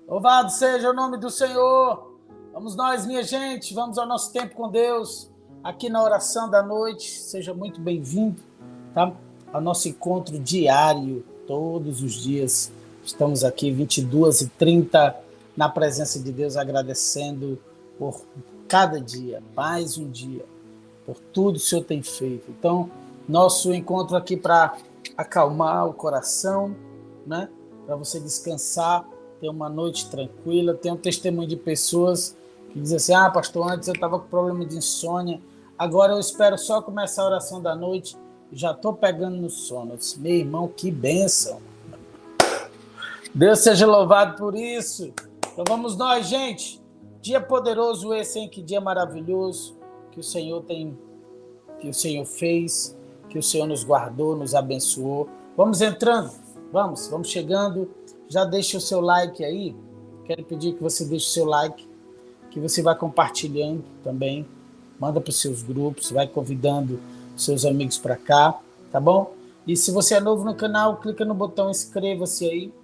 Louvado seja o nome do Senhor. Vamos nós, minha gente, vamos ao nosso tempo com Deus, aqui na oração da noite. Seja muito bem-vindo, tá? Ao nosso encontro diário, todos os dias. Estamos aqui 22h30 na presença de Deus, agradecendo por cada dia, mais um dia, por tudo que o Senhor tem feito. Então, nosso encontro aqui para acalmar o coração, né? Para você descansar, ter uma noite tranquila. Tem um testemunho de pessoas que dizem assim: pastor, antes eu estava com problema de insônia, agora eu espero só começar a oração da noite e já estou pegando no sono. Eu disse: meu irmão, que bênção. Deus seja louvado por isso. Então vamos nós, gente. Dia poderoso esse, hein? Que dia maravilhoso que o Senhor fez, que o Senhor nos guardou, nos abençoou. Vamos entrando, vamos chegando. Já deixa o seu like aí. Quero pedir que você deixe o seu like, que você vai compartilhando também. Manda para os seus grupos, vai convidando seus amigos para cá, tá bom? E se você é novo no canal, clica no botão inscreva-se aí,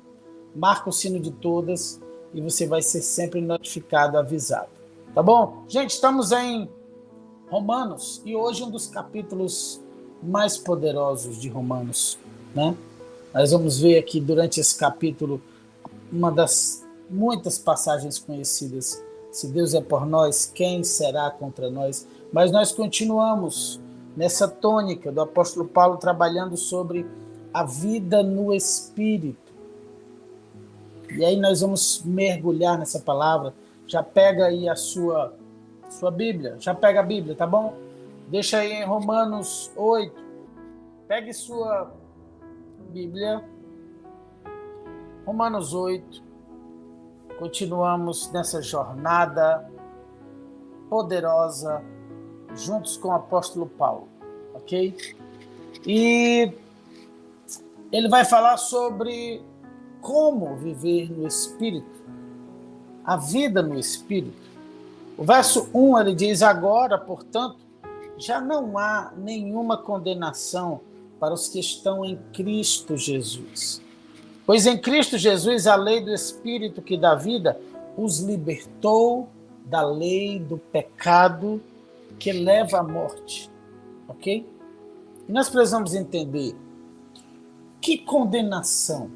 marca o sino de todas e você vai ser sempre notificado, avisado, tá bom? Gente, estamos em Romanos e hoje um dos capítulos mais poderosos de Romanos, né? Nós vamos ver aqui durante esse capítulo uma das muitas passagens conhecidas. Se Deus é por nós, quem será contra nós? Mas nós continuamos nessa tônica do apóstolo Paulo trabalhando sobre a vida no Espírito. E aí nós vamos mergulhar nessa palavra. Já pega aí a sua Bíblia, já pega a Bíblia, tá bom? Deixa aí em Romanos 8. Pegue sua Bíblia, Romanos 8, continuamos nessa jornada poderosa, juntos com o apóstolo Paulo, ok? E ele vai falar sobre como viver no Espírito, a vida no Espírito. O verso 1, ele diz: agora, portanto, já não há nenhuma condenação para os que estão em Cristo Jesus. Pois em Cristo Jesus a lei do Espírito que dá vida os libertou da lei do pecado que leva à morte. Ok? E nós precisamos entender que condenação.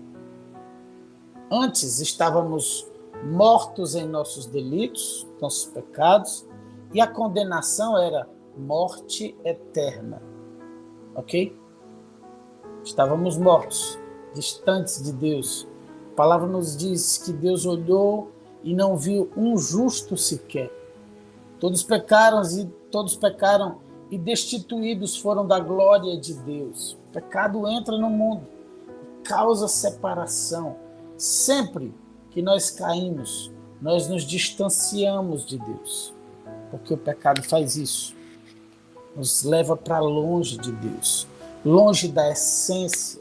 Antes estávamos mortos em nossos delitos, nossos pecados, e a condenação era morte eterna. Ok? Estávamos mortos, distantes de Deus. A palavra nos diz que Deus olhou e não viu um justo sequer. Todos pecaram e destituídos foram da glória de Deus. O pecado entra no mundo, causa separação. Sempre que nós caímos, nós nos distanciamos de Deus, porque o pecado faz isso. Nos leva para longe de Deus, longe da essência,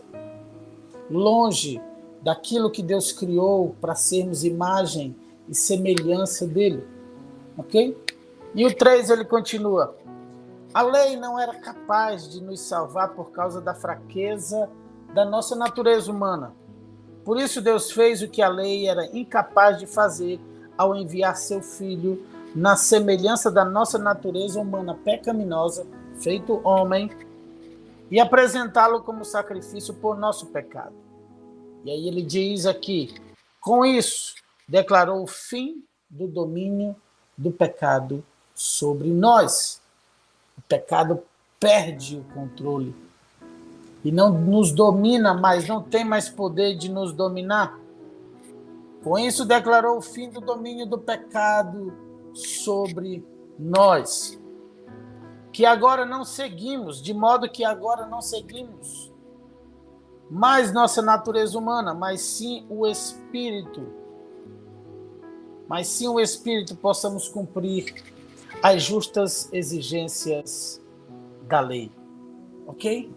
longe daquilo que Deus criou para sermos imagem e semelhança dele. Ok? E o 3 ele continua: a lei não era capaz de nos salvar por causa da fraqueza da nossa natureza humana. Por isso Deus fez o que a lei era incapaz de fazer ao enviar seu Filho na semelhança da nossa natureza humana pecaminosa, feito homem, e apresentá-lo como sacrifício por nosso pecado. E aí ele diz aqui: com isso, declarou o fim do domínio do pecado sobre nós. O pecado perde o controle e não nos domina mais, não tem mais poder de nos dominar. Com isso, declarou o fim do domínio do pecado sobre nós. Que agora não seguimos, de modo que agora não seguimos mais nossa natureza humana, mas sim o Espírito. Mas sim o Espírito possamos cumprir as justas exigências da lei. Ok?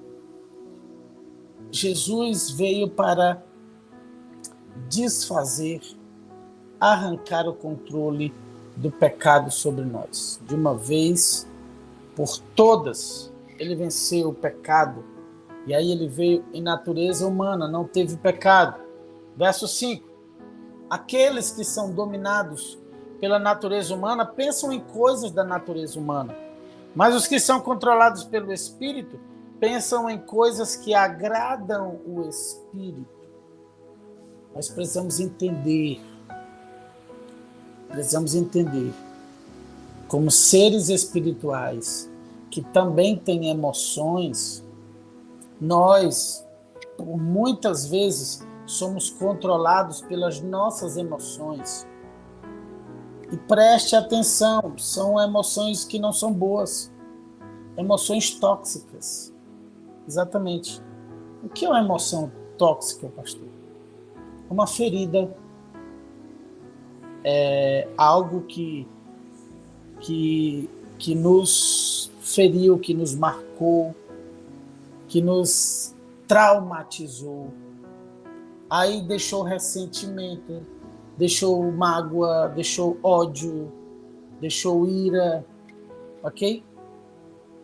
Jesus veio para desfazer, arrancar o controle do pecado sobre nós. De uma vez por todas, ele venceu o pecado. E aí ele veio em natureza humana, não teve pecado. Verso 5. Aqueles que são dominados pela natureza humana pensam em coisas da natureza humana. Mas os que são controlados pelo Espírito pensam em coisas que agradam o Espírito. Nós precisamos entender, como seres espirituais que também têm emoções, nós, por muitas vezes, somos controlados pelas nossas emoções. E preste atenção, são emoções que não são boas, emoções tóxicas. Exatamente. O que é uma emoção tóxica, pastor? Uma ferida, algo que nos feriu, que nos marcou, que nos traumatizou. Aí deixou ressentimento, deixou mágoa, deixou ódio, deixou ira, ok?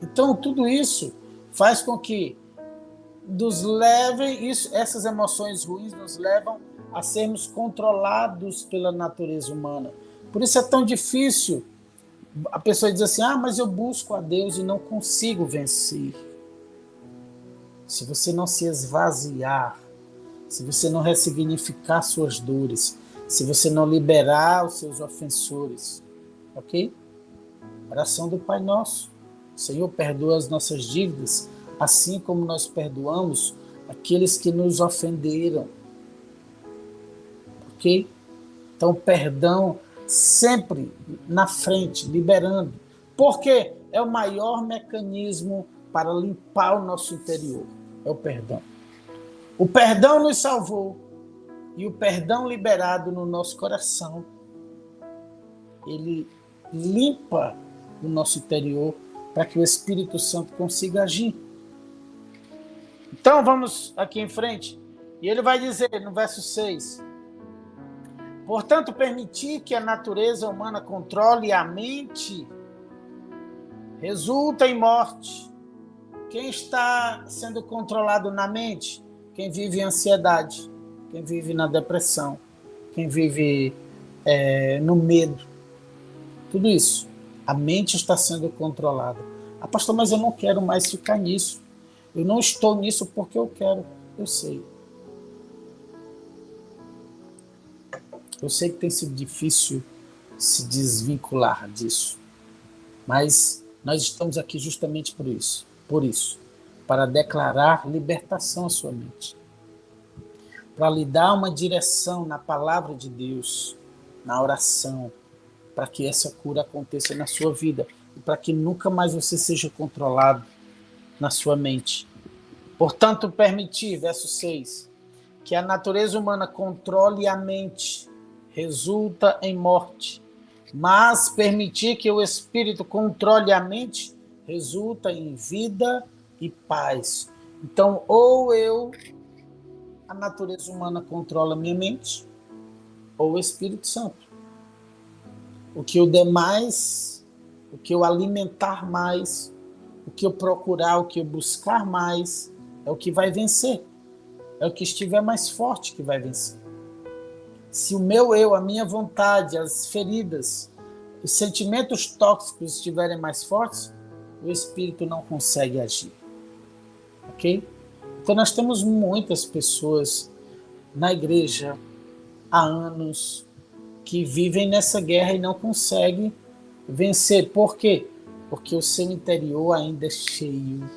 Então, tudo isso faz com que essas emoções ruins nos levam a sermos controlados pela natureza humana. Por isso é tão difícil a pessoa dizer assim, mas eu busco a Deus e não consigo vencer. Se você não se esvaziar, se você não ressignificar suas dores, se você não liberar os seus ofensores, ok? Oração do Pai Nosso. Senhor, perdoa as nossas dívidas, assim como nós perdoamos aqueles que nos ofenderam. Ok? Então, perdão sempre na frente, liberando. Porque é o maior mecanismo para limpar o nosso interior. É o perdão. O perdão nos salvou. E o perdão liberado no nosso coração, ele limpa o nosso interior para que o Espírito Santo consiga agir. Então, vamos aqui em frente. E ele vai dizer no verso 6, portanto, permitir que a natureza humana controle a mente resulta em morte. Quem está sendo controlado na mente? Quem vive em ansiedade, quem vive na depressão, quem vive no medo. Tudo isso. A mente está sendo controlada. Pastor, mas eu não quero mais ficar nisso. Eu não estou nisso porque eu quero. Eu sei. Eu sei que tem sido difícil se desvincular disso. Mas nós estamos aqui justamente por isso. Para declarar libertação à sua mente. Para lhe dar uma direção na palavra de Deus, na oração, para que essa cura aconteça na sua vida e para que nunca mais você seja controlado na sua mente. Portanto, permitir, verso 6, que a natureza humana controle a mente resulta em morte, mas permitir que o espírito controle a mente resulta em vida e paz. Então, a natureza humana controla a minha mente, ou o Espírito Santo. O que eu der mais, o que eu alimentar mais, o que eu procurar, o que eu buscar mais, é o que vai vencer. É o que estiver mais forte que vai vencer. Se o meu eu, a minha vontade, as feridas, os sentimentos tóxicos estiverem mais fortes, o Espírito não consegue agir. Ok? Então nós temos muitas pessoas na igreja há anos que vivem nessa guerra e não conseguem vencer. Por quê? Porque o seu interior ainda é cheio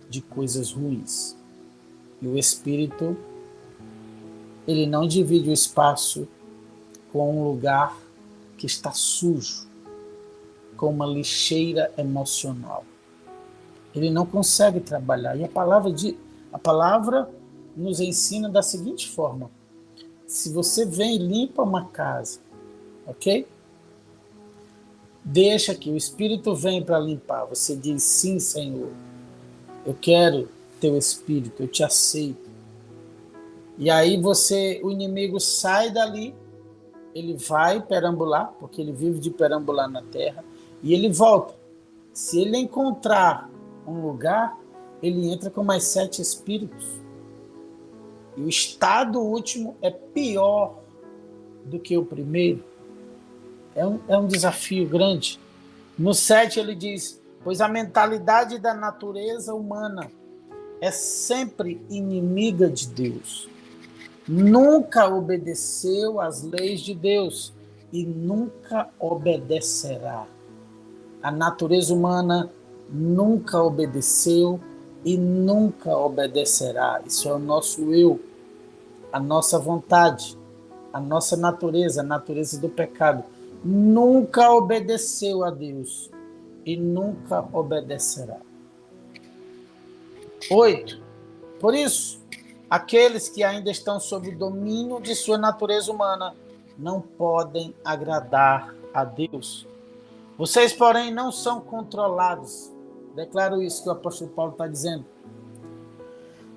de coisas ruins. E o Espírito, ele não divide o espaço com um lugar que está sujo, com uma lixeira emocional. Ele não consegue trabalhar. E a palavra nos ensina da seguinte forma: se você vem e limpa uma casa, ok? Deixa que o Espírito vem para limpar. Você diz, sim, Senhor, eu quero teu Espírito, eu te aceito. E aí o inimigo sai dali, ele vai perambular, porque ele vive de perambular na terra, e ele volta. Se ele encontrar um lugar, ele entra com mais 7 espíritos. E o estado último é pior do que o primeiro? É um desafio grande. No 7 ele diz, pois a mentalidade da natureza humana é sempre inimiga de Deus. Nunca obedeceu às leis de Deus e nunca obedecerá. A natureza humana nunca obedeceu e nunca obedecerá. Isso é o nosso eu, a nossa vontade, a nossa natureza, a natureza do pecado. Nunca obedeceu a Deus e nunca obedecerá. 8. Por isso, aqueles que ainda estão sob o domínio de sua natureza humana não podem agradar a Deus. Vocês, porém, não são controlados. Declaro isso que o apóstolo Paulo está dizendo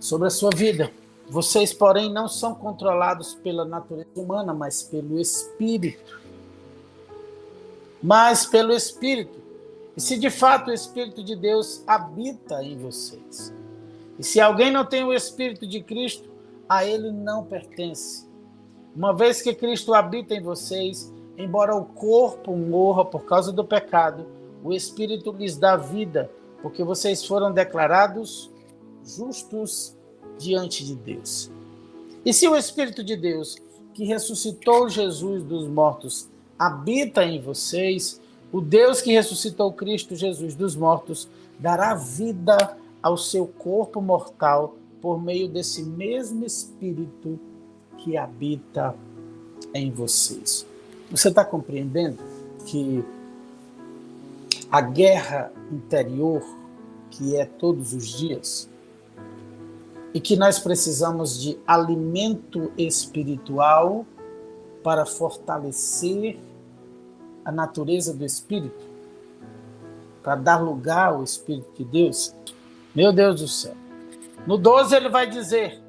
sobre a sua vida. Vocês, porém, não são controlados pela natureza humana, mas pelo Espírito. Mas pelo Espírito. E se de fato o Espírito de Deus habita em vocês. E se alguém não tem o Espírito de Cristo, a ele não pertence. Uma vez que Cristo habita em vocês, embora o corpo morra por causa do pecado, o Espírito lhes dá vida, porque vocês foram declarados justos diante de Deus. E se o Espírito de Deus, que ressuscitou Jesus dos mortos, habita em vocês, o Deus que ressuscitou Cristo Jesus dos mortos dará vida ao seu corpo mortal por meio desse mesmo Espírito que habita em vocês. Você está compreendendo que a guerra interior, que é todos os dias, e que nós precisamos de alimento espiritual para fortalecer a natureza do Espírito, para dar lugar ao Espírito de Deus? Meu Deus do céu. No 12 ele vai dizer,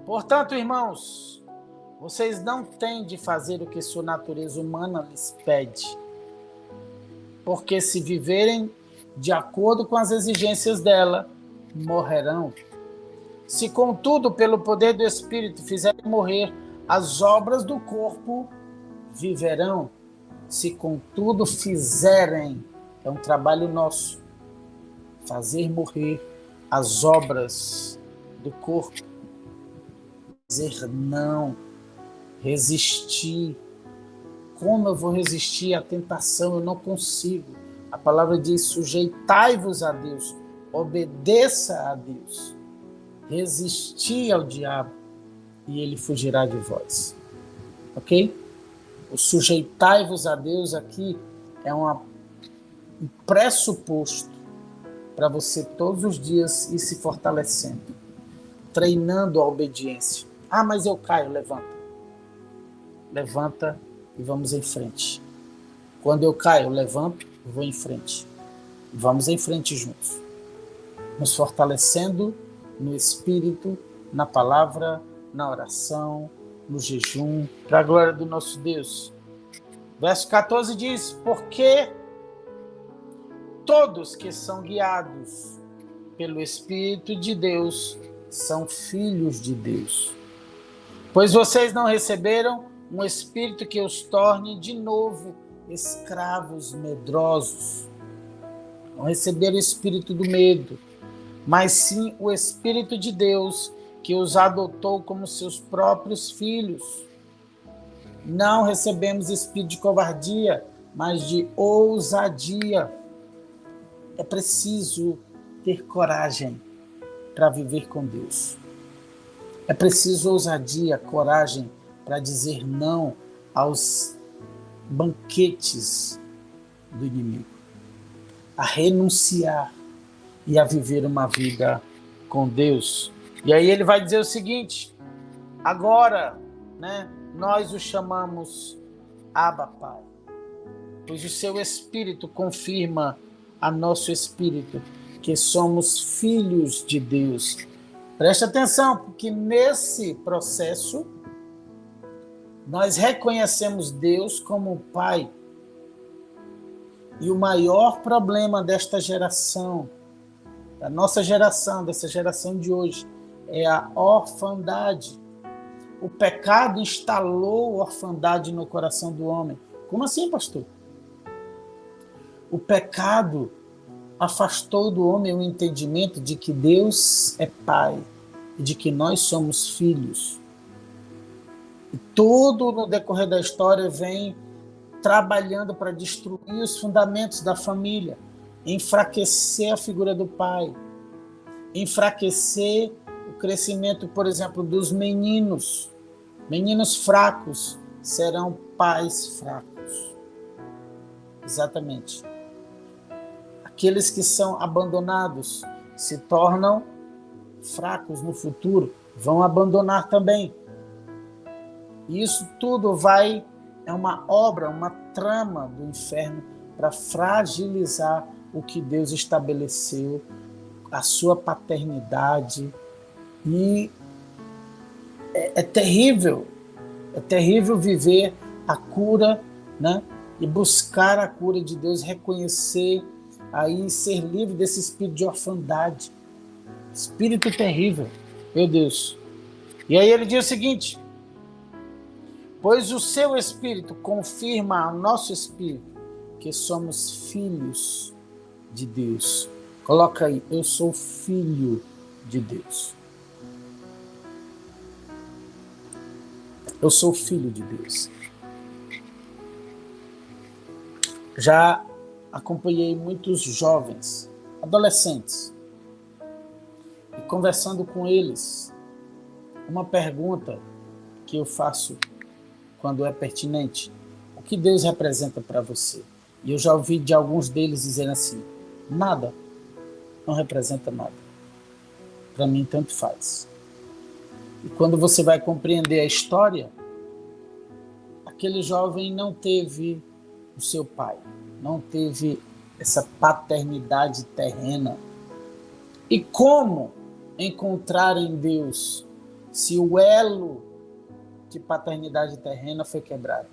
portanto, irmãos, vocês não têm de fazer o que sua natureza humana lhes pede, porque se viverem de acordo com as exigências dela, morrerão. Se, contudo, pelo poder do Espírito fizerem morrer as obras do corpo, viverão. Se, contudo, fizerem, é um trabalho nosso, fazer morrer as obras do corpo, dizer não, resistir. Como eu vou resistir à tentação? Eu não consigo. A palavra diz, sujeitai-vos a Deus, obedeça a Deus, resisti ao diabo e ele fugirá de vós. Ok? O sujeitai-vos a Deus aqui é um pressuposto para você todos os dias ir se fortalecendo, treinando a obediência. Ah, mas eu caio, levanta. Levanta e vamos em frente. Quando eu caio, eu levanto e vou em frente. Vamos em frente juntos. Nos fortalecendo no Espírito, na palavra, na oração, no jejum, para a glória do nosso Deus. Verso 14 diz, porque todos que são guiados pelo Espírito de Deus são filhos de Deus. Pois vocês não receberam um Espírito que os torne de novo escravos medrosos. Não receberam o Espírito do medo, mas sim o Espírito de Deus que os adotou como seus próprios filhos. Não recebemos espírito de covardia, mas de ousadia. É preciso ter coragem para viver com Deus. É preciso ousadia, coragem para dizer não aos banquetes do inimigo, a renunciar e a viver uma vida com Deus. E aí ele vai dizer o seguinte, agora, nós o chamamos Abba, Pai, pois o seu Espírito confirma a nosso Espírito que somos filhos de Deus. Preste atenção, porque nesse processo nós reconhecemos Deus como Pai. E o maior problema desta geração, da nossa geração, dessa geração de hoje, é a orfandade. o pecado instalou orfandade no coração do homem. Como assim, pastor? O pecado afastou do homem o entendimento de que Deus é Pai e de que nós somos filhos. E tudo no decorrer da história vem trabalhando para destruir os fundamentos da família, enfraquecer a figura do pai, enfraquecer o crescimento, por exemplo, dos meninos. Meninos fracos serão pais fracos. Exatamente. Aqueles que são abandonados se tornam fracos no futuro, vão abandonar também. E isso tudo é uma obra, uma trama do inferno para fragilizar o que Deus estabeleceu, a sua paternidade. E é terrível viver a cura, né? E buscar a cura de Deus, reconhecer, aí ser livre desse espírito de orfandade. Espírito terrível, meu Deus. E aí ele diz o seguinte: pois o seu espírito confirma ao nosso espírito que somos filhos de Deus. Coloca aí, eu sou filho de Deus. Eu sou filho de Deus. Já acompanhei muitos jovens, adolescentes, e conversando com eles, uma pergunta que eu faço quando é pertinente: o que Deus representa para você? E eu já ouvi de alguns deles dizendo assim: nada, não representa nada. Para mim, tanto faz. E quando você vai compreender a história, aquele jovem não teve o seu pai, não teve essa paternidade terrena. E como encontrar em Deus se o elo de paternidade terrena foi quebrado?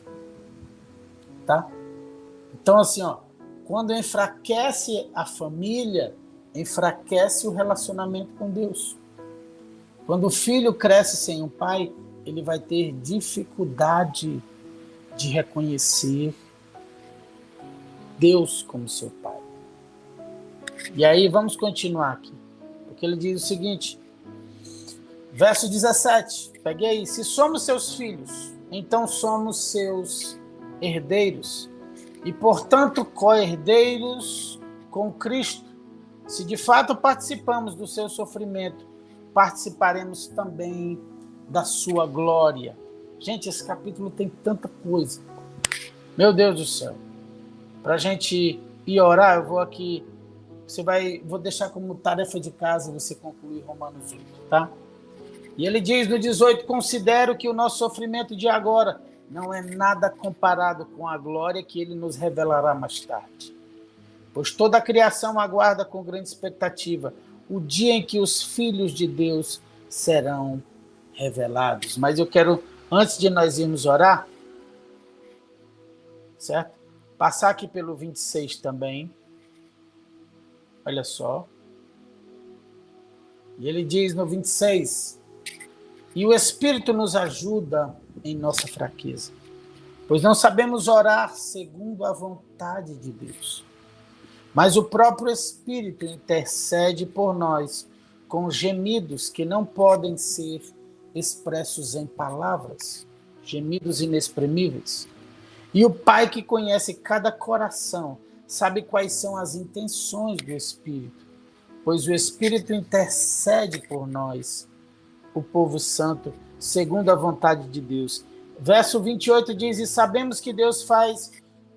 Tá? Então, assim, quando enfraquece a família, enfraquece o relacionamento com Deus. Quando o filho cresce sem um pai, ele vai ter dificuldade de reconhecer Deus como seu pai. E aí vamos continuar aqui, porque ele diz o seguinte, verso 17, peguei aí: se somos seus filhos, então somos seus herdeiros, e portanto co-herdeiros com Cristo. Se de fato participamos do seu sofrimento, participaremos também da sua glória. Gente, esse capítulo tem tanta coisa. Meu Deus do céu. Para a gente ir orar, eu vou aqui, vou deixar como tarefa de casa você concluir Romanos 8, tá? E ele diz no 18, considero que o nosso sofrimento de agora não é nada comparado com a glória que ele nos revelará mais tarde. Pois toda a criação aguarda com grande expectativa o dia em que os filhos de Deus serão revelados. Mas eu quero, antes de nós irmos orar, certo? Passar aqui pelo 26 também. Olha só. E ele diz no 26, e o Espírito nos ajuda em nossa fraqueza, pois não sabemos orar segundo a vontade de Deus. Mas o próprio Espírito intercede por nós com gemidos que não podem ser expressos em palavras, gemidos inexprimíveis. E o Pai que conhece cada coração sabe quais são as intenções do Espírito, pois o Espírito intercede por nós, o povo santo, segundo a vontade de Deus. Verso 28 diz, e sabemos que Deus faz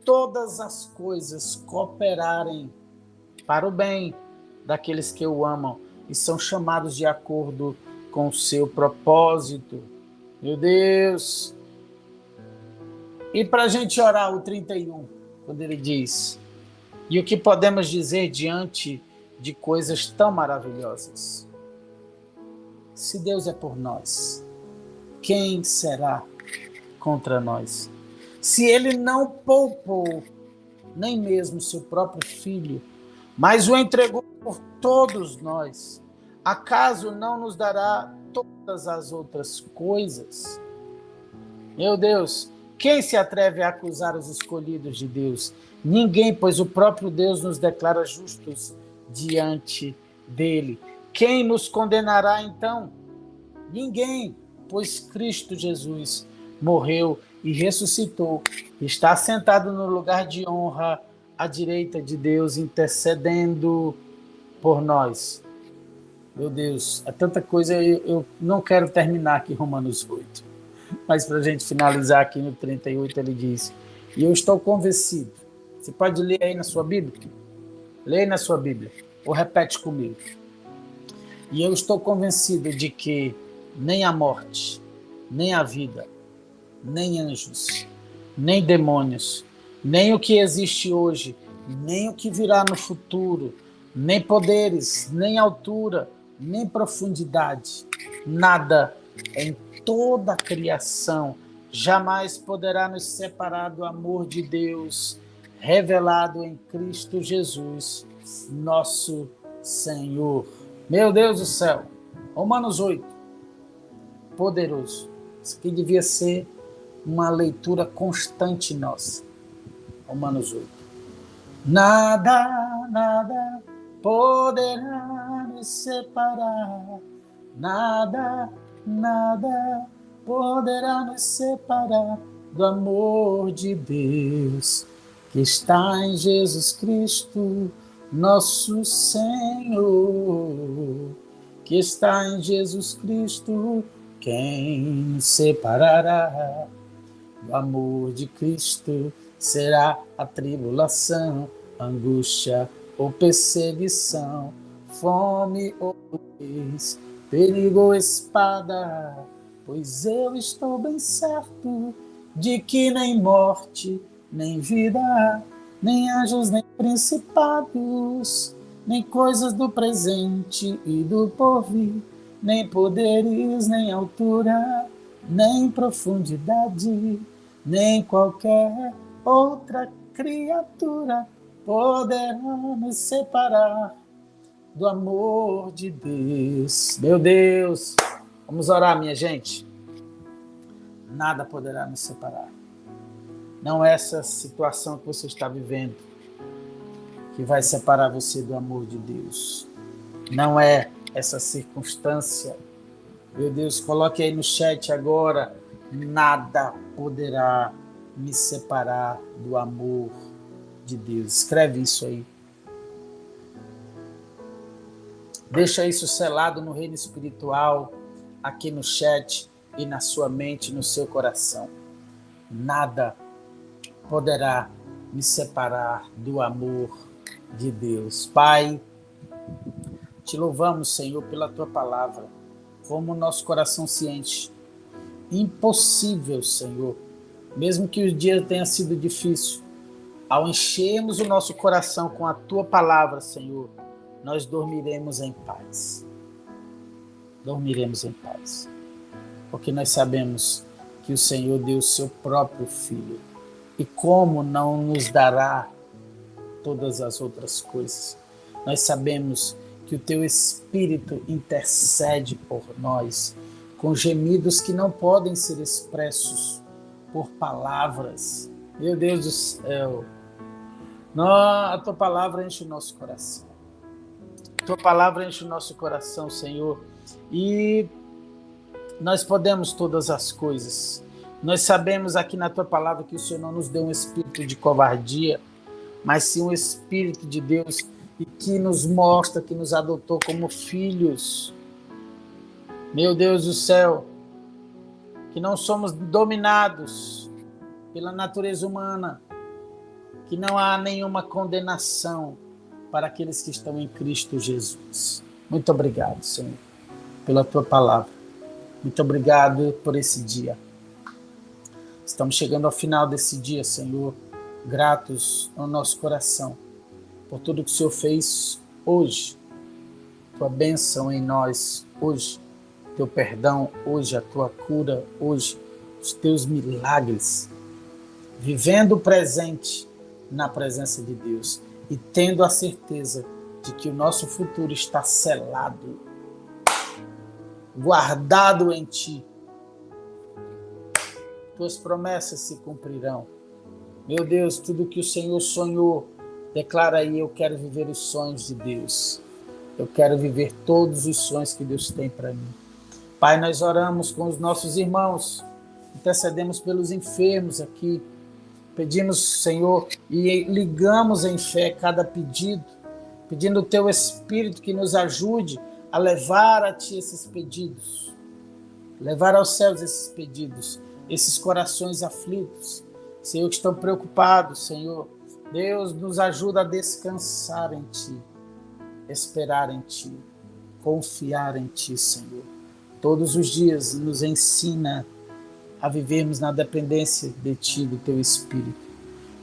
todas as coisas cooperarem para o bem daqueles que o amam e são chamados de acordo com o seu propósito. Meu Deus! E para a gente orar o 31, quando ele diz, e o que podemos dizer diante de coisas tão maravilhosas? Se Deus é por nós, quem será contra nós? Se ele não poupou nem mesmo seu próprio filho, mas o entregou por todos nós, acaso não nos dará todas as outras coisas? Meu Deus, quem se atreve a acusar os escolhidos de Deus? Ninguém, pois o próprio Deus nos declara justos diante dele. Quem nos condenará então? Ninguém, pois Cristo Jesus morreu e ressuscitou, está sentado no lugar de honra à direita de Deus, intercedendo por nós. Meu Deus, é tanta coisa, eu não quero terminar aqui Romanos 8, mas para a gente finalizar aqui no 38, ele diz, e eu estou convencido, você pode ler aí na sua Bíblia? Leia na sua Bíblia, ou repete comigo. E eu estou convencido de que nem a morte, nem a vida, nem anjos, nem demônios, nem o que existe hoje, nem o que virá no futuro, nem poderes, nem altura, nem profundidade, nada em toda a criação jamais poderá nos separar do amor de Deus revelado em Cristo Jesus, nosso Senhor. Meu Deus do céu, Romanos 8, poderoso. Isso aqui devia ser uma leitura constante nossa. Romanos 8. Nada poderá nos separar. Nada poderá nos separar do amor de Deus que está em Jesus Cristo, nosso Senhor, que está em Jesus Cristo, quem separará do amor de Cristo? Será a tribulação, angústia ou perseguição, fome ou nudez, perigo ou espada, pois eu estou bem certo de que nem morte, nem vida, nem anjos, nem principados, nem coisas do presente e do porvir, nem poderes, nem altura, nem profundidade, nem qualquer outra criatura poderá nos separar do amor de Deus. Meu Deus, vamos orar, minha gente. Nada poderá nos separar. Não é essa situação que você está vivendo que vai separar você do amor de Deus. Não é essa circunstância. Meu Deus, coloque aí no chat agora. Nada poderá me separar do amor de Deus. Escreve isso aí. Deixa isso selado no reino espiritual, aqui no chat e na sua mente, no seu coração. Nada poderá me separar do amor de Deus. Pai, te louvamos, Senhor, pela tua palavra. Como o nosso coração se enche. Impossível, Senhor, mesmo que o dia tenha sido difícil, ao enchermos o nosso coração com a tua palavra, Senhor, nós dormiremos em paz. Dormiremos em paz. Porque nós sabemos que o Senhor deu o seu próprio Filho. E como não nos dará todas as outras coisas? Nós sabemos que o teu Espírito intercede por nós, com gemidos que não podem ser expressos por palavras. Meu Deus do céu. A tua palavra enche o nosso coração. A tua palavra enche o nosso coração, Senhor. E nós podemos todas as coisas. Nós sabemos aqui na tua palavra que o Senhor não nos deu um espírito de covardia, mas sim um espírito de Deus e que nos mostra, que nos adotou como filhos. Meu Deus do céu, que não somos dominados pela natureza humana, que não há nenhuma condenação para aqueles que estão em Cristo Jesus. Muito obrigado, Senhor, pela tua palavra. Muito obrigado por esse dia. Estamos chegando ao final desse dia, Senhor, gratos no nosso coração por tudo que o Senhor fez hoje, tua bênção em nós hoje, teu perdão hoje, a tua cura hoje, os teus milagres, vivendo o presente na presença de Deus e tendo a certeza de que o nosso futuro está selado, guardado em ti. tuas promessas se cumprirão. Meu Deus, tudo que o Senhor sonhou, declara aí, eu quero viver os sonhos de Deus. Eu quero viver todos os sonhos que Deus tem para mim. Pai, nós oramos com os nossos irmãos, intercedemos pelos enfermos aqui, pedimos, Senhor, e ligamos em fé cada pedido, pedindo o Teu Espírito que nos ajude a levar a Ti esses pedidos, levar aos céus esses pedidos, esses corações aflitos, Senhor, que estão preocupados, Senhor. Deus, nos ajuda a descansar em Ti, esperar em Ti, confiar em Ti, Senhor. Todos os dias nos ensina a vivermos na dependência de Ti, do Teu Espírito.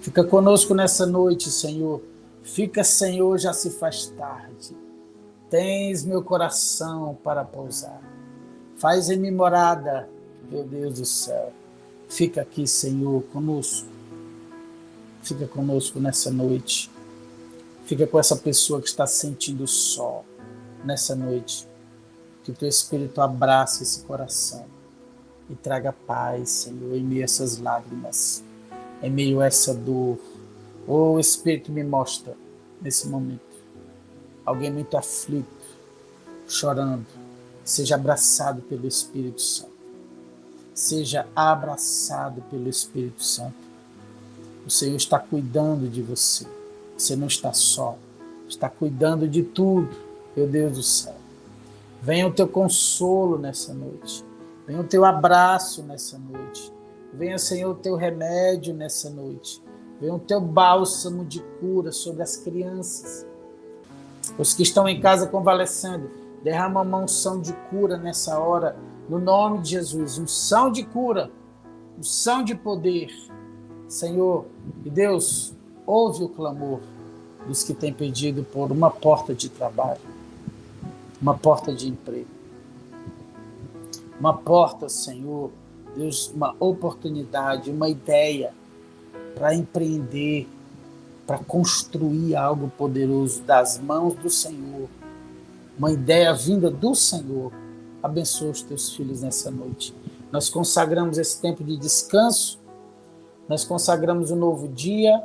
Fica conosco nessa noite, Senhor. Fica, Senhor, já se faz tarde. Tens meu coração para pousar. Faz em mim morada, meu Deus do céu. Fica aqui, Senhor, conosco. Fica conosco nessa noite. Fica com essa pessoa que está sentindo só nessa noite. Que o Teu Espírito abrace esse coração e traga paz, Senhor, em meio a essas lágrimas, em meio a essa dor. O Espírito me mostra, nesse momento, alguém muito aflito, chorando. Seja abraçado pelo Espírito Santo. Seja abraçado pelo Espírito Santo. O Senhor está cuidando de você. Você não está só. Está cuidando de tudo, meu Deus do céu. Venha o Teu consolo nessa noite. Venha o Teu abraço nessa noite. Venha, Senhor, o Teu remédio nessa noite. Venha o Teu bálsamo de cura sobre as crianças. Os que estão em casa convalescendo, derrama uma unção de cura nessa hora, no nome de Jesus. Unção de cura, unção de poder. Senhor, e Deus, ouve o clamor dos que têm pedido por uma porta de trabalho, uma porta de emprego, uma porta, Senhor, Deus, uma oportunidade, uma ideia para empreender, para construir algo poderoso das mãos do Senhor, uma ideia vinda do Senhor. Abençoa os Teus filhos nessa noite. Nós consagramos esse tempo de descanso, nós consagramos um novo dia,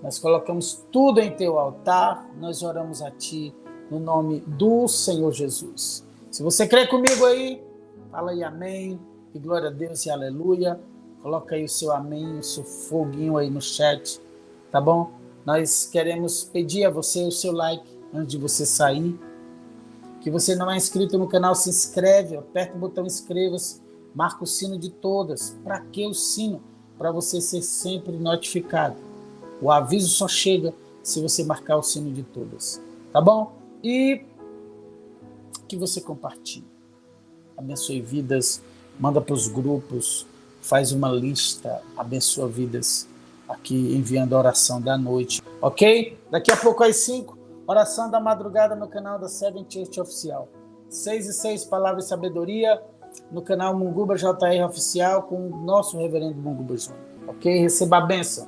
nós colocamos tudo em Teu altar, nós oramos a Ti no nome do Senhor Jesus. Se você crê comigo aí, fala aí amém, e glória a Deus e aleluia. Coloca aí o seu amém, o seu foguinho aí no chat, tá bom? Nós queremos pedir a você o seu like antes de você sair. Que você não é inscrito no canal, se inscreve, aperta o botão inscreva-se, marca o sino de todas. Para que o sino? Para você ser sempre notificado. O aviso só chega se você marcar o sino de todas, tá bom? E que você compartilhe. Abençoe vidas, manda para os grupos, faz uma lista, abençoa vidas aqui enviando a oração da noite, ok? Daqui a pouco às 5, oração da madrugada no canal da Seven Church Oficial. 6 Palavra e Sabedoria no canal Munguba JR Oficial com o nosso reverendo Munguba Júnior, ok? Receba a bênção,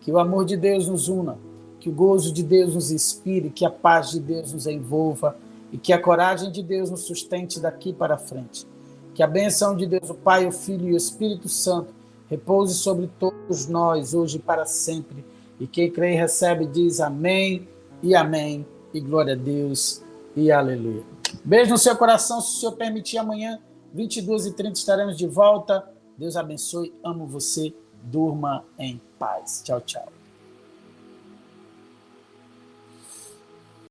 que o amor de Deus nos una, que o gozo de Deus nos inspire, que a paz de Deus nos envolva e que a coragem de Deus nos sustente daqui para frente. Que a bênção de Deus, o Pai, o Filho e o Espírito Santo repouse sobre todos nós, hoje e para sempre. E quem crê e recebe diz amém, e glória a Deus, e aleluia. Beijo no seu coração, se o Senhor permitir, amanhã, 22h30, estaremos de volta. Deus abençoe, amo você, durma em paz. Tchau, tchau.